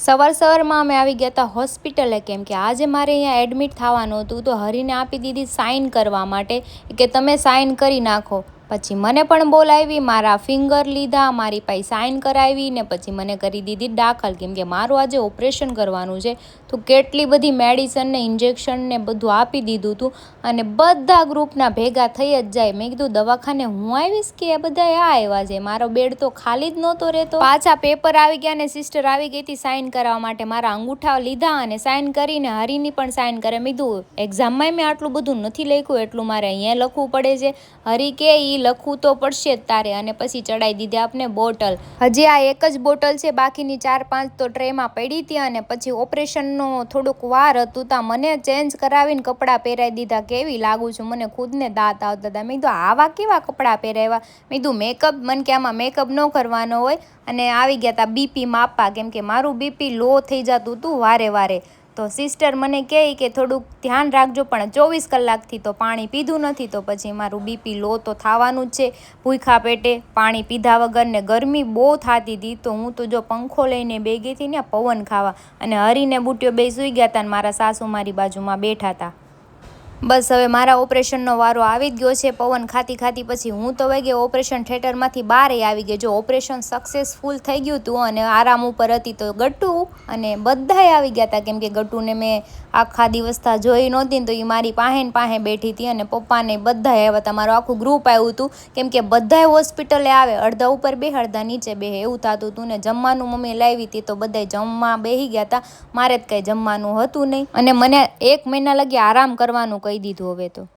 સવારમાં અમે આવી ગયા હતા હોસ્પિટલે, કેમ કે આજે મારે અહીંયા એડમિટ થવાનું હતું. તો હરીને આપી દીધી સાઇન કરવા માટે કે તમે સાઇન કરી નાખો. પછી મને પણ બોલાવી, મારા ફિંગર લીધા, મારી પાસે સાઇન કરાવી ને પછી મને કરી દીધી દાખલ, કેમ કે મારું આજે ઓપરેશન કરવાનું છે. તો કેટલી બધી મેડિસન ને ઇન્જેક્શન ને બધું આપી દીધું હતું અને બધા ગ્રુપના ભેગા થઈ જ જાય. મેં કીધું દવાખાને હું આવીશ કે આ બધા આ આવ્યા છે, મારો બેડ તો ખાલી જ નહોતો રહેતો. પાછા પેપર આવી ગયા ને સિસ્ટર આવી ગઈ હતી સાઇન કરવા માટે. મારા અંગૂઠા લીધા અને સાઇન કરીને હરીની પણ સાઇન કરે. મેં કીધું એક્ઝામમાં મેં આટલું બધું નથી લખ્યું, એટલું મારે અહીંયા લખવું પડે છે. હરી કે લખવું તો પડશે જ તારે. અને પછી ચડાવી દીધી આપને બોટલ. હજી આ એક જ બોટલ છે, બાકીની 4-5 તો ટ્રેમાં પડી હતી. અને પછી ઓપરેશનનો થોડુંક વાર હતું ત્યાં મને ચેન્જ કરાવીને કપડાં પહેરાવી દીધા. કેવી લાગુ છું, મને ખુદને દાંત આવતા હતા. મેં કીધું આવા કેવા કપડાં પહેરાવ્યા. મેં કીધું મેકઅપ, મને કે આમાં મેકઅપ ન કરવાનો હોય. અને આવી ગયા હતા બીપી માપવા, કેમ કે મારું બીપી લો થઈ જતું હતું વારે વારે. તો સિસ્ટર મને કહે કે થોડુંક ધ્યાન રાખજો, પણ 24 કલાકથી તો પાણી પીધું નથી. તો પછી મારું બીપી લો તો થવાનું જ છે ભૂખ્યા પેટે પાણી પીધા વગર. ને ગરમી બહુ થતી હતી. તો હું તો જો પંખો લઈને બે ગઈ હતી ને પવન ખાવા. અને હરીને બુટ્યો બે સૂઈ ગયા હતા અને મારા સાસુ મારી બાજુમાં બેઠા હતા. બસ હવે મારા ઓપરેશનનો વારો આવી જ ગયો છે. પવન ખાતી ખાતી પછી હું તો વાગે ઓપરેશન થિયેટરમાંથી બહાર આવી ગઈ. જો ઓપરેશન સક્સેસફુલ થઈ ગયું હતું અને આરામ ઉપર હતી. તો ગટ્ટુ અને બધાય આવી ગયા હતા, કેમ કે ગટ્ટુને મેં આખા દિવસ જોઈ નહોતી ને તો એ મારી પાસે બેઠી હતી. અને પપ્પાને બધાય આવ્યા હતા, મારું આખું ગ્રુપ આવ્યું હતું, કેમ કે બધાય હોસ્પિટલે આવે, અડધા ઉપર બે અડધા નીચે બે એવું થતું હતું. ને જમવાનું મમ્મી લાવી હતી તો બધાય જમવા બેસી ગયા હતા. મારે જ કંઈ જમવાનું હતું નહીં અને મને 1 મહિના લગી આરામ કરવાનું કહી દીધું હવે તો.